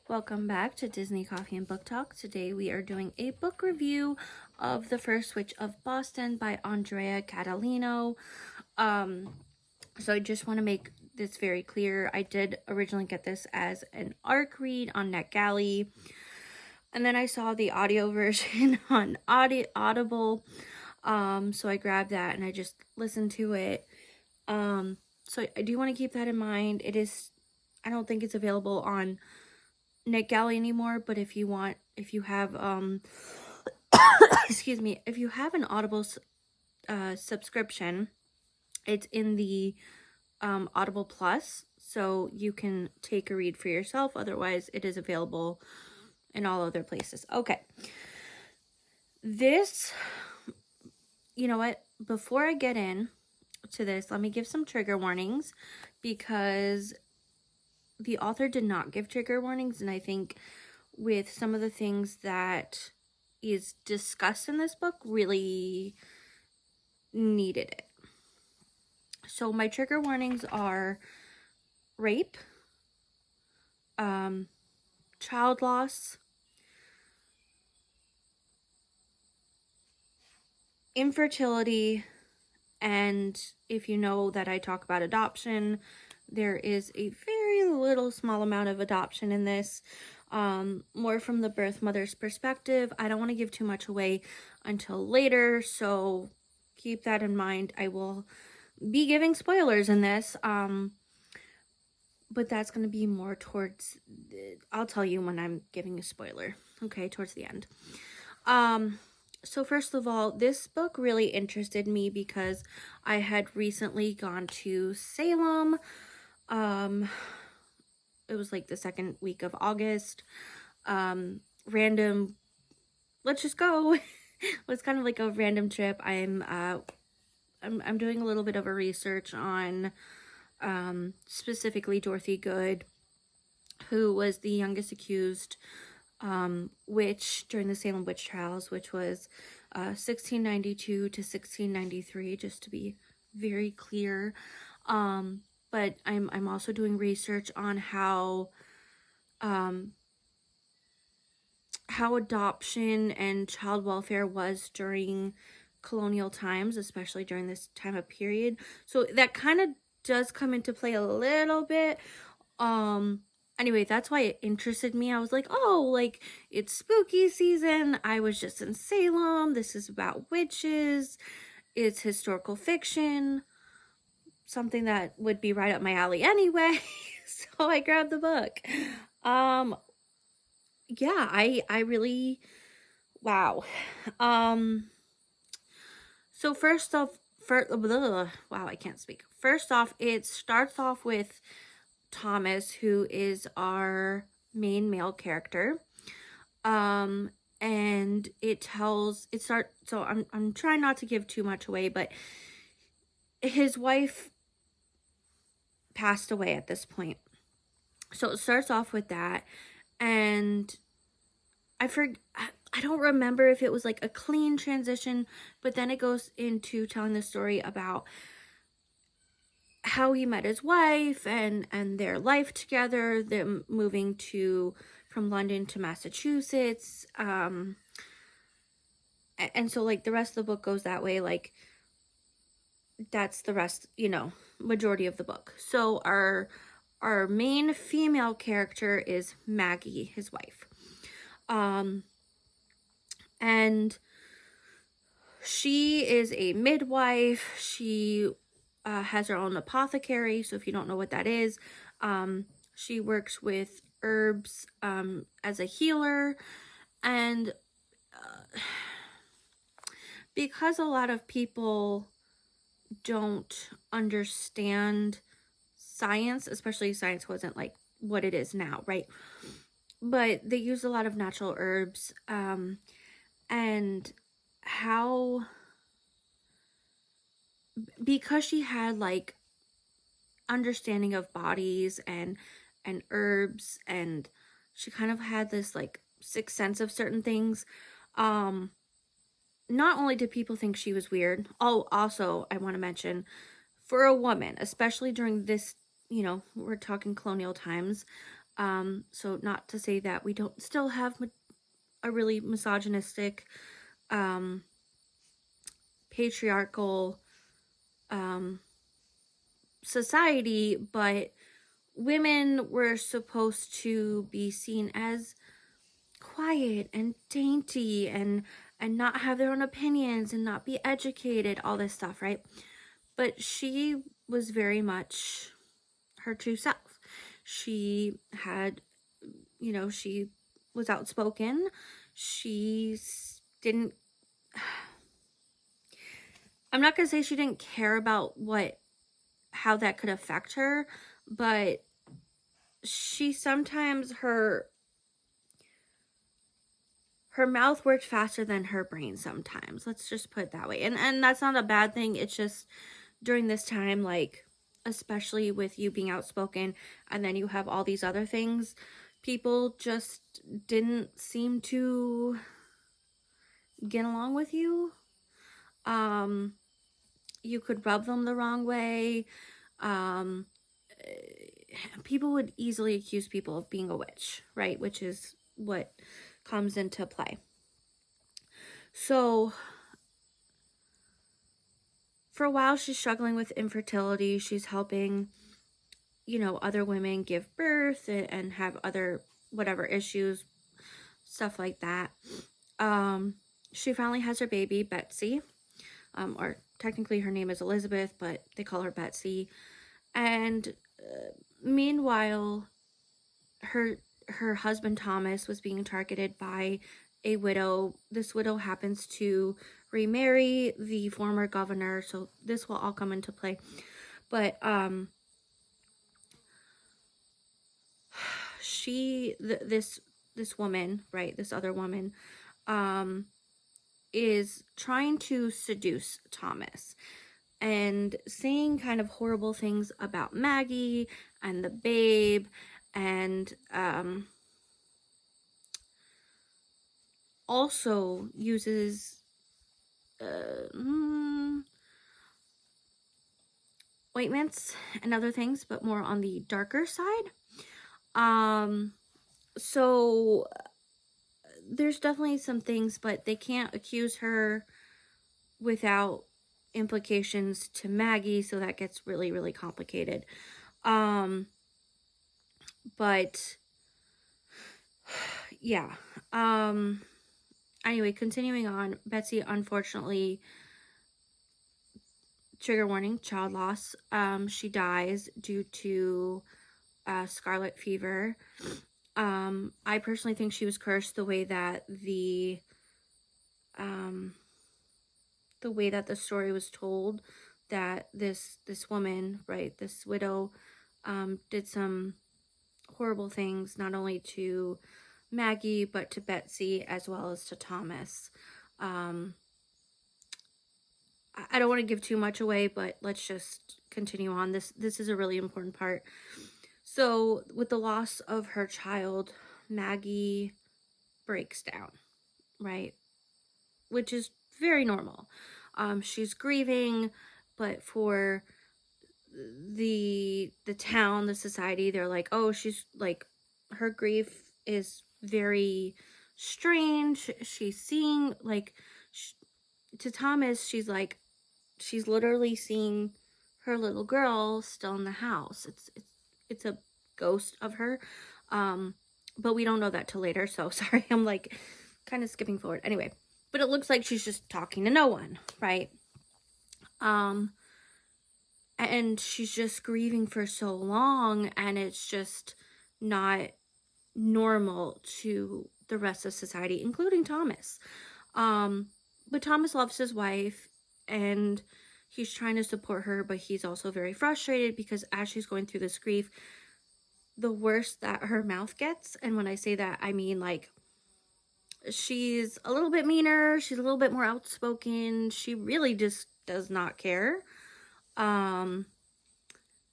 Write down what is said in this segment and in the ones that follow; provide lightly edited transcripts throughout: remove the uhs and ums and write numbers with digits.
Welcome back to Disney Coffee and Book Talk. Today we are doing a book review of The First Witch of Boston by Andrea Catalino. So I just want to make this very clear. I did originally get this as an ARC read on NetGalley, and then I saw the audio version on Audible. So I grabbed that and I just listened to it. So I do want to keep that in mind. I don't think it's available on NetGalley anymore, but if you have excuse me, if you have an Audible subscription, it's in the Audible Plus, so you can take a read for yourself. Otherwise, it is available in all other places. Okay. You know what? Before I get in to this, let me give some trigger warnings, because the author did not give trigger warnings, and I think with some of the things that is discussed in this book really needed it. So my trigger warnings are rape, child loss, infertility, and if you know that I talk about adoption, there is a very little small amount of adoption in this, more from the birth mother's perspective. I don't want to give too much away until later, so keep that in mind. I will be giving spoilers in this, but that's going to be more towards, I'll tell you when I'm giving a spoiler, okay, towards the end. So first of all, this book really interested me because I had recently gone to Salem. It was like the second week of August. Random, let's just go. It was kind of like a random trip. I'm doing a little bit of a research on specifically Dorothy Good, who was the youngest accused witch during the Salem witch trials, which was 1692 to 1693, just to be very clear. But I'm also doing research on how adoption and child welfare was during colonial times, especially during this time of period. So that kind of does come into play a little bit. Anyway, that's why it interested me. I was like, oh, like, it's spooky season. I was just in Salem. This is about witches. It's historical fiction. Something that would be right up my alley anyway. So I grabbed the book. Yeah, I really, wow. So first off, wow, I can't speak. First off, it starts off with Thomas, who is our main male character, and so I'm trying not to give too much away, but his wife passed away at this point. So it starts off with that, and I don't remember if it was like a clean transition, but then it goes into telling the story about how he met his wife and their life together, them moving from London to Massachusetts. And so like the rest of the book goes that way. Like that's the rest, majority of the book. So our main female character is Maggie, his wife. And she is a midwife. She has her own apothecary. So if you don't know what that is, she works with herbs as a healer. And because a lot of people don't understand science, especially science wasn't like what it is now, right? But they use a lot of natural herbs, and how, because she had like understanding of bodies and herbs, and she kind of had this like sixth sense of certain things, not only did people think she was weird, also I want to mention, for a woman, especially during this, we're talking colonial times, So not to say that we don't still have a really misogynistic, patriarchal, society, but women were supposed to be seen as quiet and dainty and not have their own opinions and not be educated, all this stuff, right? But she was very much her true self. She had, she was outspoken. She didn't, I'm not going to say she didn't care about how that could affect her, but she sometimes, her mouth worked faster than her brain sometimes. Let's just put it that way. And that's not a bad thing. It's just during this time, like, especially with you being outspoken and then you have all these other things, people just didn't seem to get along with you. You could rub them the wrong way. People would easily accuse people of being a witch, right? Which is what comes into play. So for a while, she's struggling with infertility. She's helping, other women give birth and have other whatever issues, stuff like that. She finally has her baby, Betsy, or technically her name is Elizabeth, but they call her Betsy. And meanwhile, her husband Thomas was being targeted by a widow. This widow happens to remarry the former governor, so this will all come into play. But this woman, right, this other woman, is trying to seduce Thomas and saying kind of horrible things about Maggie and the babe, and also uses ointments and other things, but more on the darker side. So there's definitely some things, but they can't accuse her without implications to Maggie, so that gets really, really complicated. But yeah. Anyway, continuing on, Betsy, unfortunately, trigger warning, child loss. She dies due to scarlet fever. I personally think she was cursed, the way that the story was told, that this woman, right, this widow, did some horrible things, not only to Maggie, but to Betsy, as well as to Thomas. I don't want to give too much away, but let's just continue on. This is a really important part. So with the loss of her child, Maggie breaks down, right? Which is very normal. She's grieving, but for the town, the society, they're like, oh, she's like, her grief is very strange. She's seeing, like, to Thomas, she's like, she's literally seeing her little girl still in the house. It's a ghost of her, but we don't know that till later, so sorry, I'm like kind of skipping forward. Anyway, but it looks like she's just talking to no one, right? And she's just grieving for so long, and it's just not normal to the rest of society, including Thomas. But Thomas loves his wife, and he's trying to support her, but he's also very frustrated because as she's going through this grief, the worse that her mouth gets, and when I say that, I mean, like, she's a little bit meaner, she's a little bit more outspoken, she really just does not care.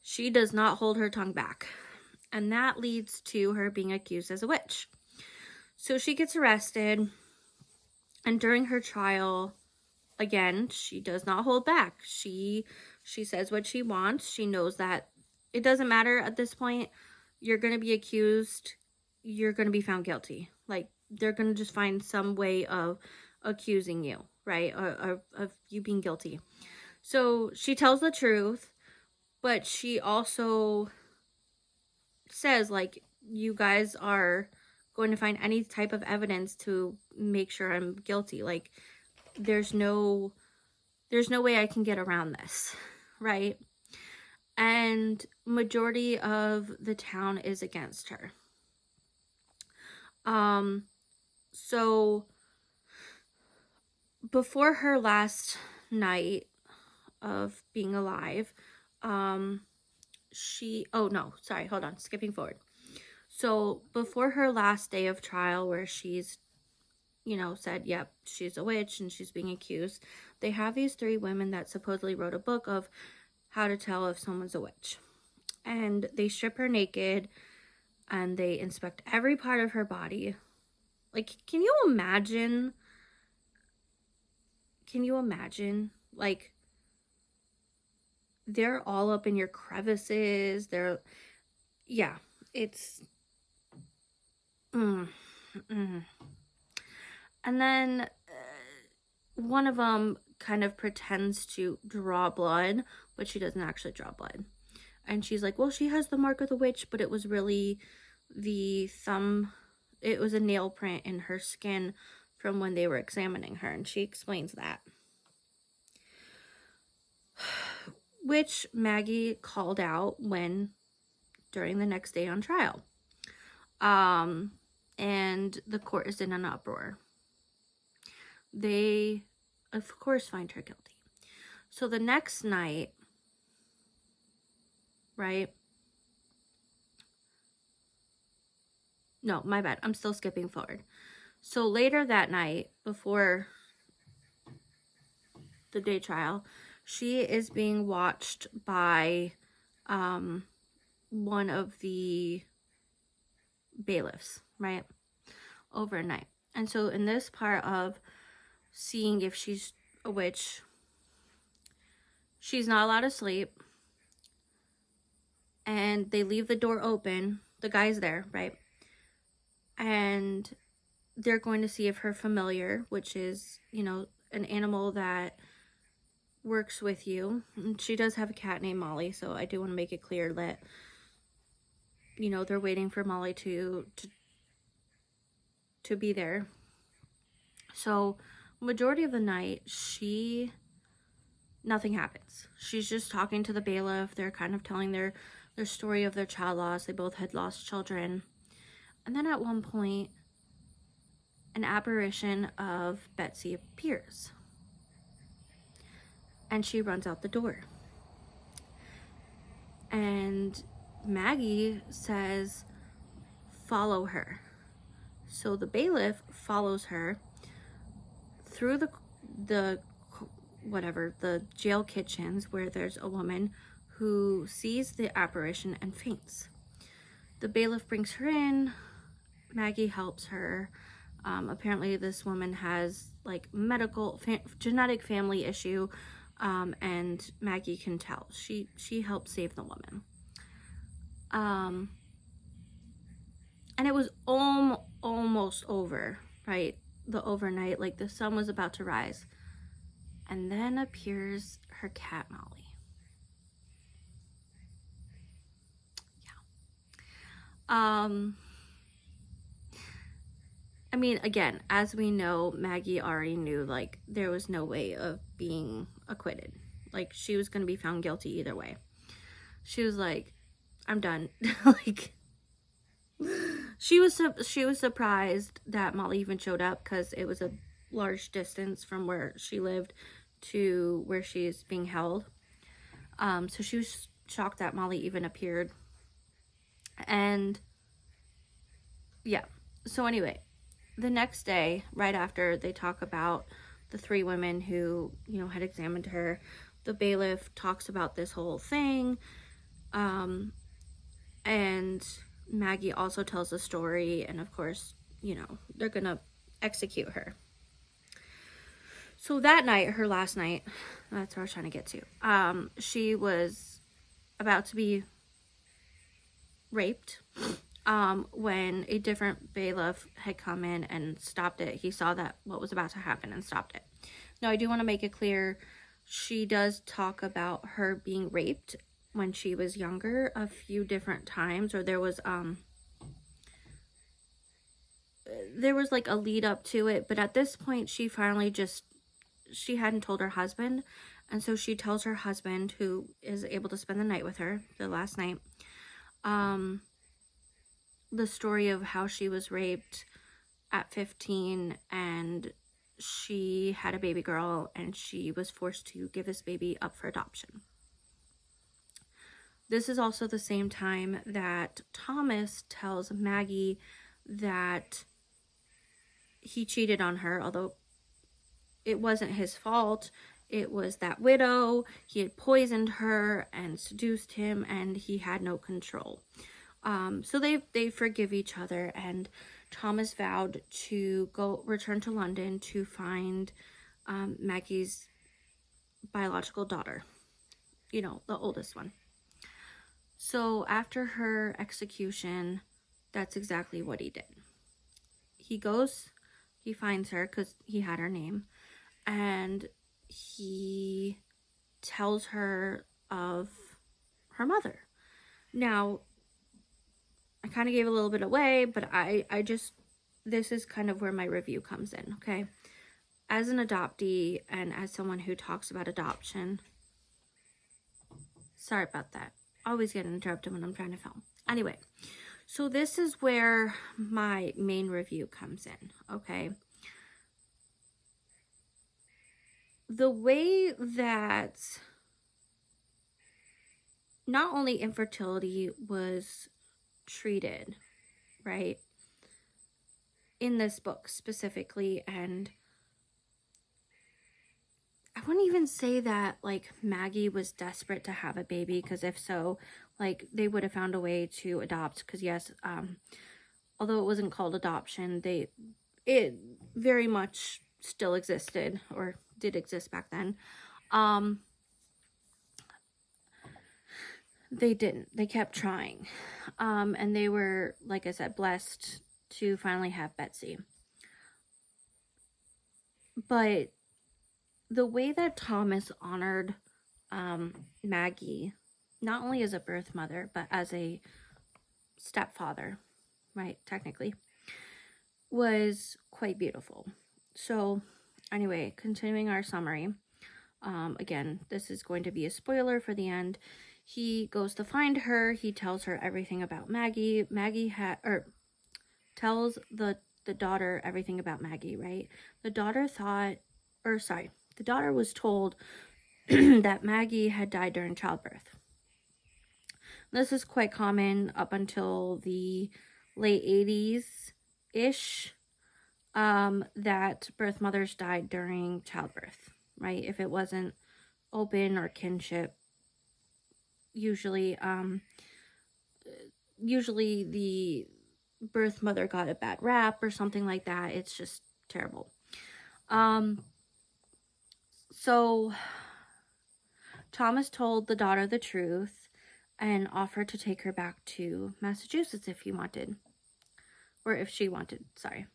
She does not hold her tongue back, and that leads to her being accused as a witch. So she gets arrested, and during her trial, again, she does not hold back. She says what she wants. She knows that it doesn't matter at this point. you're going to be accused, you're going to be found guilty. Like, they're going to just find some way of accusing you, right? Or of you being guilty. So she tells the truth, but she also says, like, you guys are going to find any type of evidence to make sure I'm guilty. Like, there's no way I can get around this, right? And majority of the town is against her. So before her last night of being alive, skipping forward. So before her last day of trial, where she's, said, yep, she's a witch and she's being accused, they have these 3 women that supposedly wrote a book of how to tell if someone's a witch. And they strip her naked and they inspect every part of her body. Like, can you imagine? Like, they're all up in your crevices. It's... And then one of them kind of pretends to draw blood, but she doesn't actually draw blood. And she's like, well, she has the mark of the witch, but it was really the thumb. It was a nail print in her skin from when they were examining her. And she explains that. Which Maggie called out during the next day on trial. And the court is in an uproar. They, of course, find her guilty. So the next night, right? No, my bad. I'm still skipping forward. So later that night, before the day trial, she is being watched by one of the bailiffs, right? Overnight. And so in this part of seeing if she's a witch, she's not allowed to sleep. And they leave the door open. The guy's there, right? And they're going to see if her familiar, which is, an animal that works with you. And she does have a cat named Molly, so I do want to make it clear that, they're waiting for Molly to be there. So majority of the night, nothing happens. She's just talking to the bailiff. They're kind of telling their story of their child loss. They both had lost children. And then at one point, an apparition of Betsy appears. And she runs out the door. And Maggie says, follow her. So the bailiff follows her through the jail kitchens, where there's a woman who sees the apparition and faints. The bailiff brings her in. Maggie helps her. Apparently this woman has like genetic family issue, and Maggie can tell. She helped save the woman. And it was almost over, right? The overnight, like the sun was about to rise. And then appears her cat, Molly. Yeah. I mean, again, as we know, Maggie already knew, like, there was no way of being acquitted. Like, she was going to be found guilty either way. She was like, I'm done. Like, she was surprised that Molly even showed up, because it was a large distance from where she lived to where she is being held. So she was shocked that Molly even appeared. And yeah. So anyway, the next day, right after they talk about the 3 women who, had examined her, the bailiff talks about this whole thing. And Maggie also tells the story, and of course, they're gonna execute her. So that night, her last night, that's what I was trying to get to. She was about to be raped. When a different bailiff had come in and stopped it, he saw that what was about to happen and stopped it. Now, I do want to make it clear, she does talk about her being raped when she was younger a few different times, or there was like a lead up to it, but at this point she finally she hadn't told her husband, and so she tells her husband, who is able to spend the night with her, the last night, the story of how she was raped at 15 and she had a baby girl and she was forced to give this baby up for adoption. This is also the same time that Thomas tells Maggie that he cheated on her, although it wasn't his fault. It was that widow. He had poisoned her and seduced him, and he had no control. So they forgive each other, and Thomas vowed to return to London to find Maggie's biological daughter, you know, the oldest one. So after her execution, that's exactly what he did. He goes, he finds her because he had her name, and he tells her of her mother. Now, I kind of gave a little bit away, but I just, this is kind of where my review comes in, okay? As an adoptee and as someone who talks about adoption, sorry about that. Always get interrupted when I'm trying to film. Anyway, so this is where my main review comes in, okay? The way that not only infertility was treated, right, in this book specifically, and I wouldn't even say that like Maggie was desperate to have a baby, because if so, like they would have found a way to adopt, because yes, although it wasn't called adoption, it very much still existed, or did exist back then. They didn't. They kept trying. And they were, like I said, blessed to finally have Betsy. But the way that Thomas honored Maggie, not only as a birth mother, but as a stepfather, right, technically, was quite beautiful. So anyway, continuing our summary, again, this is going to be a spoiler for the end. He goes to find her. He tells her everything about Maggie. Maggie tells the daughter everything about Maggie, right? The daughter the daughter was told that Maggie had died during childbirth. This is quite common up until the late 80s-ish, that birth mothers died during childbirth, right? If it wasn't open or kinship, usually the birth mother got a bad rap or something like that. It's just terrible. So Thomas told the daughter the truth and offered to take her back to Massachusetts if he wanted, or if she wanted, sorry.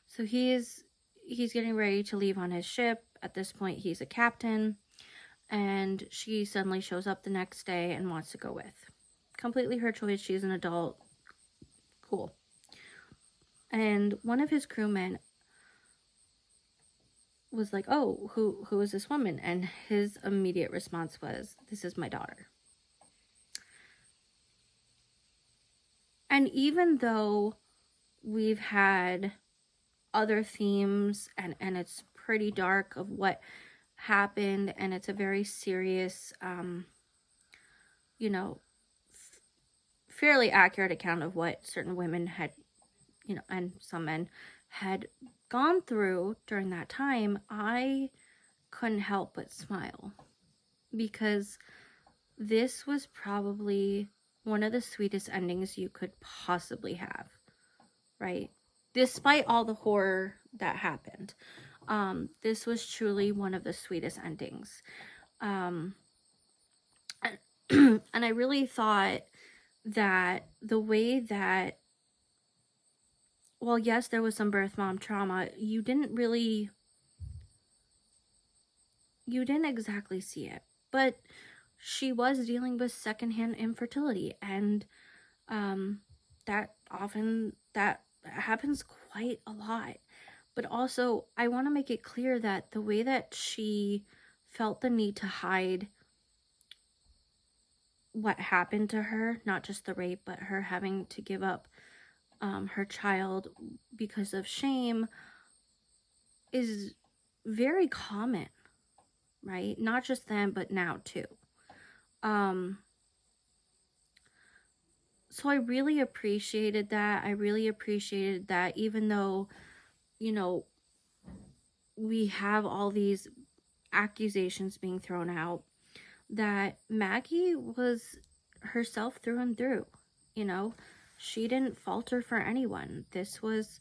So he's getting ready to leave on his ship. At this point, he's a captain, and she suddenly shows up the next day and wants to go with. Completely her choice. She's an adult. Cool. And one of his crewmen was like, oh, who is this woman? And his immediate response was, this is my daughter. And even though we've had other themes and it's pretty dark of what happened, and it's a very serious, you know, fairly accurate account of what certain women had, you know, and some men had gone through during that time, I couldn't help but smile, because this was probably one of the sweetest endings you could possibly have, right? Despite all the horror that happened, this was truly one of the sweetest endings. And I really thought that the way that, well, yes, there was some birth mom trauma, you didn't exactly see it, but she was dealing with secondhand infertility, and that happens quite a lot. But also, I want to make it clear that the way that she felt the need to hide what happened to her, not just the rape, but her having to give up her child because of shame, is very common, right? Not just then, but now too. So I really appreciated that. I really appreciated that, even though, you know, we have all these accusations being thrown out, that Maggie was herself through and through. You know, she didn't falter for anyone. This was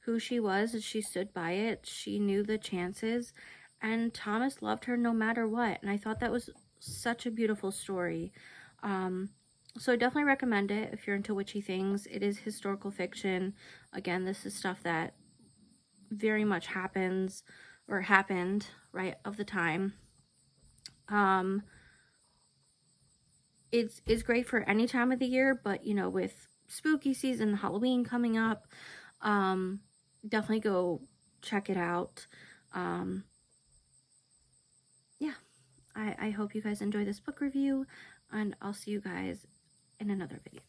who she was, and she stood by it. She knew the chances, and Thomas loved her no matter what. And I thought that was such a beautiful story. So I definitely recommend it if you're into witchy things. It is historical fiction. Again, this is stuff that very much happens or happened, right, of the time. It's great for any time of the year, but you know, with spooky season, Halloween coming up, definitely go check it out. Yeah, I hope you guys enjoy this book review, and I'll see you guys in another video.